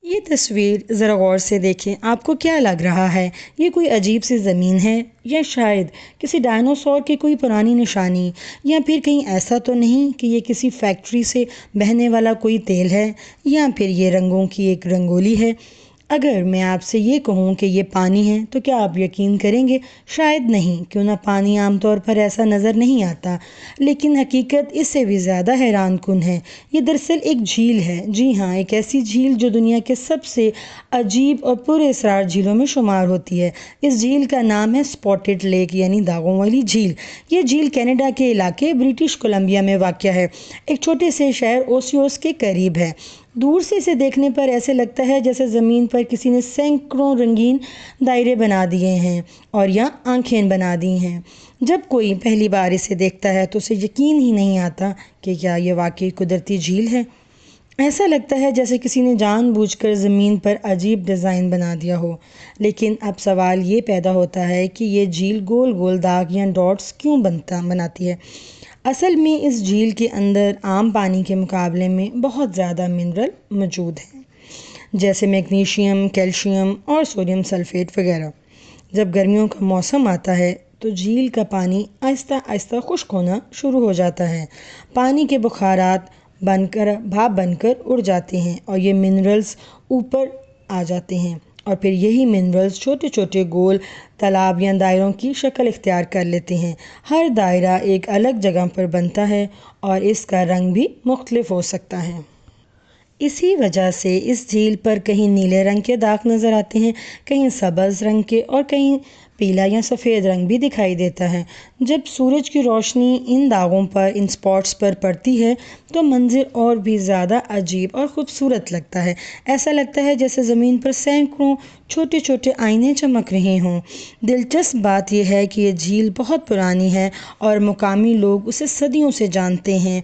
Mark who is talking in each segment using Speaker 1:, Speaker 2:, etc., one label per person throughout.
Speaker 1: یہ تصویر ذرا غور سے دیکھیں، آپ کو کیا لگ رہا ہے؟ یہ کوئی عجیب سی زمین ہے یا شاید کسی ڈائنوسور کی کوئی پرانی نشانی، یا پھر کہیں ایسا تو نہیں کہ یہ کسی فیکٹری سے بہنے والا کوئی تیل ہے، یا پھر یہ رنگوں کی ایک رنگولی ہے؟ اگر میں آپ سے یہ کہوں کہ یہ پانی ہے تو کیا آپ یقین کریں گے؟ شاید نہیں، کیوں نہ پانی عام طور پر ایسا نظر نہیں آتا، لیکن حقیقت اس سے بھی زیادہ حیران کن ہے۔ یہ دراصل ایک جھیل ہے، جی ہاں، ایک ایسی جھیل جو دنیا کے سب سے عجیب اور پر اسرار جھیلوں میں شمار ہوتی ہے۔ اس جھیل کا نام ہے اسپاٹڈ لیک، یعنی داغوں والی جھیل۔ یہ جھیل کینیڈا کے علاقے برٹش کولمبیا میں واقع ہے، ایک چھوٹے سے شہر اوسیوس کے قریب ہے۔ دور سے اسے دیکھنے پر ایسے لگتا ہے جیسے زمین پر کسی نے سینکڑوں رنگین دائرے بنا دیے ہیں اور یا آنکھیں بنا دی ہیں۔ جب کوئی پہلی بار اسے دیکھتا ہے تو اسے یقین ہی نہیں آتا کہ کیا یہ واقعی قدرتی جھیل ہے۔ ایسا لگتا ہے جیسے کسی نے جان بوجھ کر زمین پر عجیب ڈیزائن بنا دیا ہو۔ لیکن اب سوال یہ پیدا ہوتا ہے کہ یہ جھیل گول گول داغ یا ڈاٹس کیوں بناتی ہے؟ اصل میں اس جھیل کے اندر عام پانی کے مقابلے میں بہت زیادہ منرل موجود ہیں، جیسے میگنیشیم، کیلشیم اور سوڈیم سلفیٹ وغیرہ۔ جب گرمیوں کا موسم آتا ہے تو جھیل کا پانی آہستہ آہستہ خشک ہونا شروع ہو جاتا ہے۔ پانی کے بخارات بھاپ بن کر اڑ جاتے ہیں اور یہ منرلز اوپر آ جاتے ہیں، اور پھر یہی منرلز چھوٹے چھوٹے گول تالاب یا دائروں کی شکل اختیار کر لیتے ہیں۔ ہر دائرہ ایک الگ جگہ پر بنتا ہے اور اس کا رنگ بھی مختلف ہو سکتا ہے۔ اسی وجہ سے اس جھیل پر کہیں نیلے رنگ کے داغ نظر آتے ہیں، کہیں سبز رنگ کے، اور کہیں پیلا یا سفید رنگ بھی دکھائی دیتا ہے۔ جب سورج کی روشنی ان داغوں پر، ان اسپاٹس پر پڑتی ہے تو منظر اور بھی زیادہ عجیب اور خوبصورت لگتا ہے۔ ایسا لگتا ہے جیسے زمین پر سینکڑوں چھوٹے چھوٹے آئینے چمک رہے ہوں۔ دلچسپ بات یہ ہے کہ یہ جھیل بہت پرانی ہے اور مقامی لوگ اسے صدیوں سے جانتے ہیں۔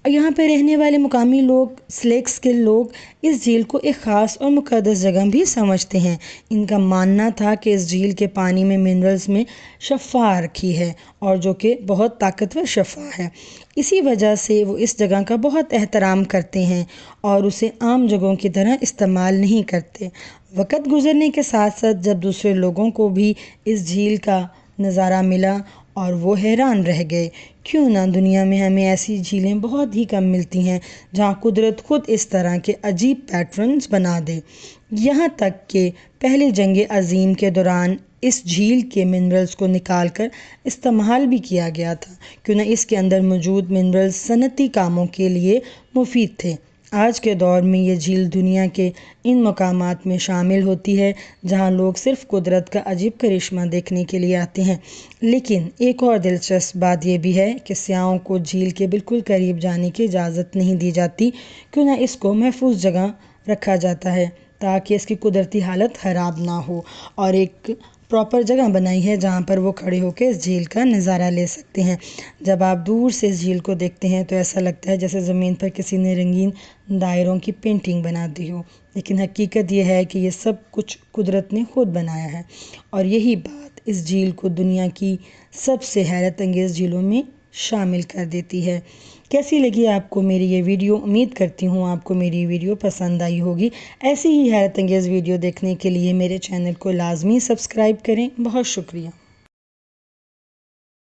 Speaker 1: یہاں پہ رہنے والے مقامی لوگ، سلیک اسکل لوگ، اس جھیل کو ایک خاص اور مقدس جگہ بھی سمجھتے ہیں۔ ان کا ماننا تھا کہ اس جھیل کے پانی میں منرلز میں شفاء رکھی ہے، اور جو کہ بہت طاقتور شفاء ہے۔ اسی وجہ سے وہ اس جگہ کا بہت احترام کرتے ہیں اور اسے عام جگہوں کی طرح استعمال نہیں کرتے۔ وقت گزرنے کے ساتھ ساتھ جب دوسرے لوگوں کو بھی اس جھیل کا نظارہ ملا اور وہ حیران رہ گئے، کیوں نہ دنیا میں ہمیں ایسی جھیلیں بہت ہی کم ملتی ہیں جہاں قدرت خود اس طرح کے عجیب پیٹرنز بنا دے۔ یہاں تک کہ پہلی جنگ عظیم کے دوران اس جھیل کے منرلز کو نکال کر استعمال بھی کیا گیا تھا، کیوں نہ اس کے اندر موجود منرلز صنعتی کاموں کے لیے مفید تھے۔ آج کے دور میں یہ جھیل دنیا کے ان مقامات میں شامل ہوتی ہے جہاں لوگ صرف قدرت کا عجیب کرشمہ دیکھنے کے لیے آتے ہیں۔ لیکن ایک اور دلچسپ بات یہ بھی ہے کہ سیاحوں کو جھیل کے بالکل قریب جانے کی اجازت نہیں دی جاتی، کیوں نہ اس کو محفوظ جگہ رکھا جاتا ہے تاکہ اس کی قدرتی حالت خراب نہ ہو، اور ایک پراپر جگہ بنائی ہے جہاں پر وہ کھڑے ہو کے اس جھیل کا نظارہ لے سکتے ہیں۔ جب آپ دور سے اس جھیل کو دیکھتے ہیں تو ایسا لگتا ہے جیسے زمین پر کسی نے رنگین دائروں کی پینٹنگ بنا دی ہو، لیکن حقیقت یہ ہے کہ یہ سب کچھ قدرت نے خود بنایا ہے، اور یہی بات اس جھیل کو دنیا کی سب سے حیرت انگیز جھیلوں میں شامل کر دیتی ہے۔ کیسی لگی آپ کو میری یہ ویڈیو؟ امید کرتی ہوں آپ کو میری ویڈیو پسند آئی ہوگی۔ ایسی ہی حیرت انگیز ویڈیو دیکھنے کے لیے میرے چینل کو لازمی سبسکرائب کریں۔ بہت شکریہ۔